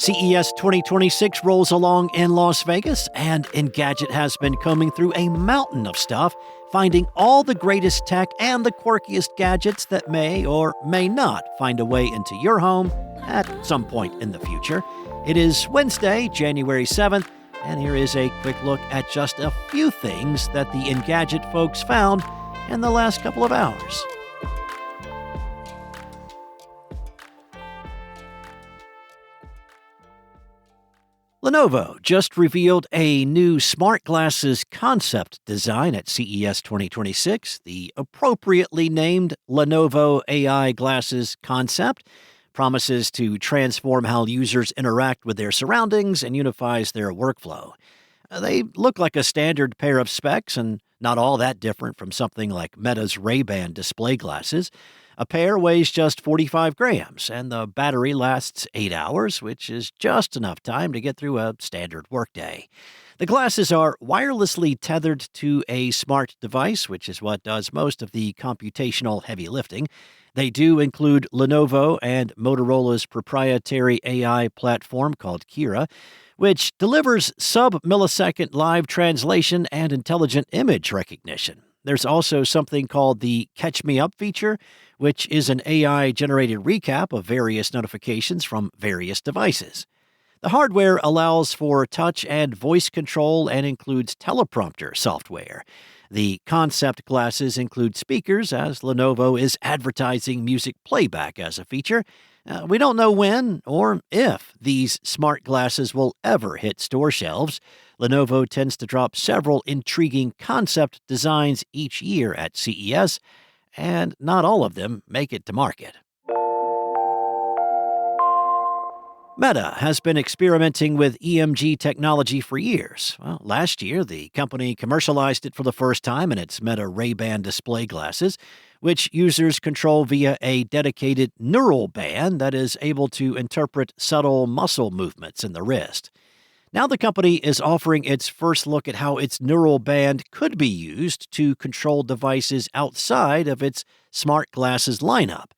CES 2026 rolls along in Las Vegas, and Engadget has been combing through a mountain of stuff, finding all the greatest tech and the quirkiest gadgets that may or may not find a way into your home at some point in the future. It is Wednesday, January 7th, and here is a quick look at just a few things that the Engadget folks found in the last couple of hours. Lenovo just revealed a new smart glasses concept design at CES 2026. The appropriately named Lenovo AI Glasses Concept promises to transform how users interact with their surroundings and unifies their workflow. They look like a standard pair of specs and not all that different from something like Meta's Ray-Ban display glasses. A pair weighs just 45 grams, and the battery lasts 8 hours, which is just enough time to get through a standard workday. The glasses are wirelessly tethered to a smart device, which is what does most of the computational heavy lifting. They do include Lenovo and Motorola's proprietary AI platform called Kira, which delivers sub-millisecond live translation and intelligent image recognition. There's also something called the Catch Me Up feature, which is an AI-generated recap of various notifications from various devices. The hardware allows for touch and voice control and includes teleprompter software. The concept glasses include speakers, as Lenovo is advertising music playback as a feature. We don't know when or if these smart glasses will ever hit store shelves. Lenovo tends to drop several intriguing concept designs each year at CES, and not all of them make it to market. Meta has been experimenting with EMG technology for years. Well, last year, the company commercialized it for the first time in its Meta Ray-Ban display glasses, which users control via a dedicated neural band that is able to interpret subtle muscle movements in the wrist. Now the company is offering its first look at how its neural band could be used to control devices outside of its smart glasses lineup.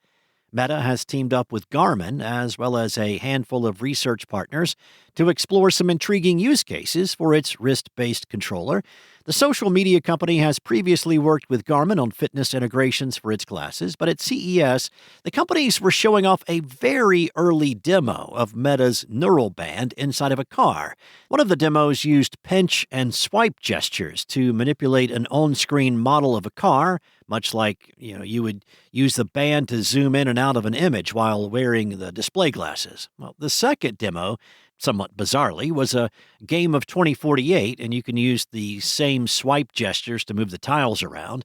Meta has teamed up with Garmin, as well as a handful of research partners, to explore some intriguing use cases for its wrist-based controller. The social media company has previously worked with Garmin on fitness integrations for its glasses, but at CES, the companies were showing off a very early demo of Meta's neural band inside of a car. One of the demos used pinch and swipe gestures to manipulate an on-screen model of a car, much like you would use the band to zoom in and out of an image while wearing the display glasses. Well, the second demo, somewhat bizarrely, was a game of 2048, and you can use the same swipe gestures to move the tiles around.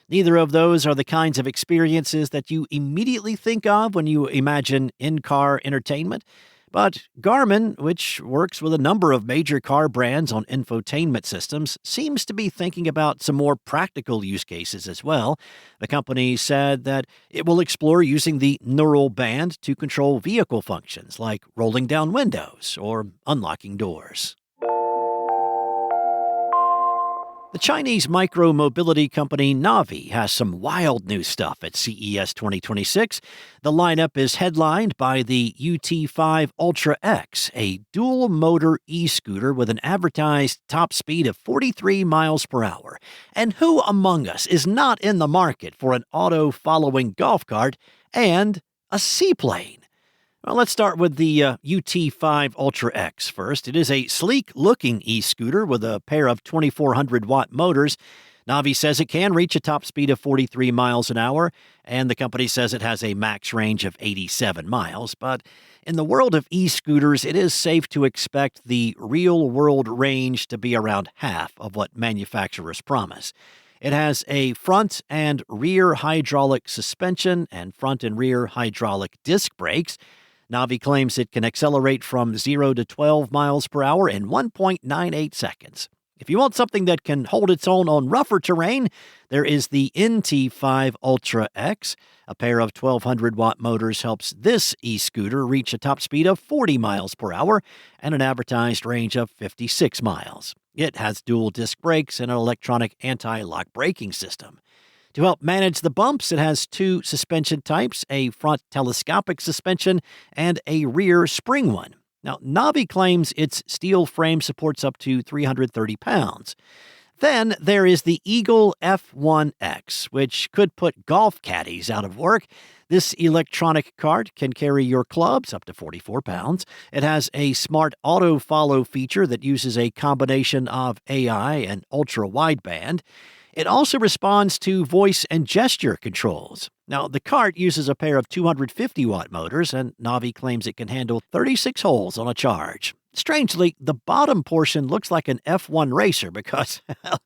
Neither of those are the kinds of experiences that you immediately think of when you imagine in-car entertainment. But Garmin, which works with a number of major car brands on infotainment systems, seems to be thinking about some more practical use cases as well. The company said that it will explore using the neural band to control vehicle functions like rolling down windows or unlocking doors. The Chinese micromobility company Navee has some wild new stuff at CES 2026. The lineup is headlined by the UT5 Ultra X, a dual-motor e-scooter with an advertised top speed of 43 miles per hour. And who among us is not in the market for an auto-following golf cart and a seaplane? Well, let's start with the UT5 Ultra X first. It is a sleek-looking e-scooter with a pair of 2,400-watt motors. Navee says it can reach a top speed of 43 miles an hour, and the company says it has a max range of 87 miles. But in the world of e-scooters, it is safe to expect the real-world range to be around half of what manufacturers promise. It has a front and rear hydraulic suspension and front and rear hydraulic disc brakes. Navee claims it can accelerate from 0 to 12 miles per hour in 1.98 seconds. If you want something that can hold its own on rougher terrain, there is the UT5 Ultra X. A pair of 1,200-watt motors helps this e-scooter reach a top speed of 40 miles per hour and an advertised range of 56 miles. It has dual disc brakes and an electronic anti-lock braking system. To help manage the bumps, it has two suspension types, a front telescopic suspension and a rear spring one. Now, Navee claims its steel frame supports up to 330 pounds. Then there is the Eagle F1X, which could put golf caddies out of work. This electronic cart can carry your clubs up to 44 pounds. It has a smart auto-follow feature that uses a combination of AI and ultra-wideband. It also responds to voice and gesture controls. Now, the cart uses a pair of 250-watt motors, and Navee claims it can handle 36 holes on a charge. Strangely, the bottom portion looks like an F1 racer because, well,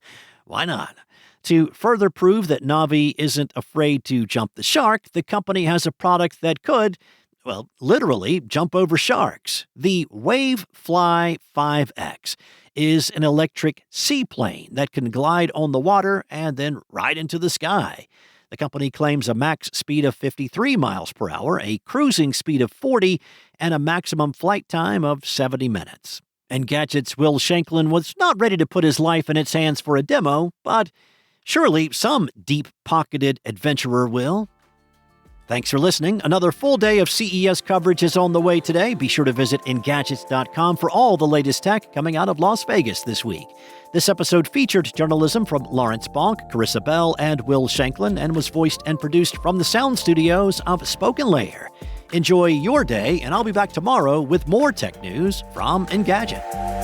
why not? To further prove that Navee isn't afraid to jump the shark, the company has a product that could, well, literally jump over sharks. The Wavefly 5X is an electric seaplane that can glide on the water and then ride into the sky. The company claims a max speed of 53 miles per hour, a cruising speed of 40, and a maximum flight time of 70 minutes. Engadget's Will Shanklin was not ready to put his life in its hands for a demo, but surely some deep-pocketed adventurer will. Thanks for listening. Another full day of CES coverage is on the way today. Be sure to visit Engadgets.com for all the latest tech coming out of Las Vegas this week. This episode featured journalism from Lawrence Bonk, Carissa Bell, and Will Shanklin, and was voiced and produced from the sound studios of Spoken Layer. Enjoy your day, and I'll be back tomorrow with more tech news from Engadget.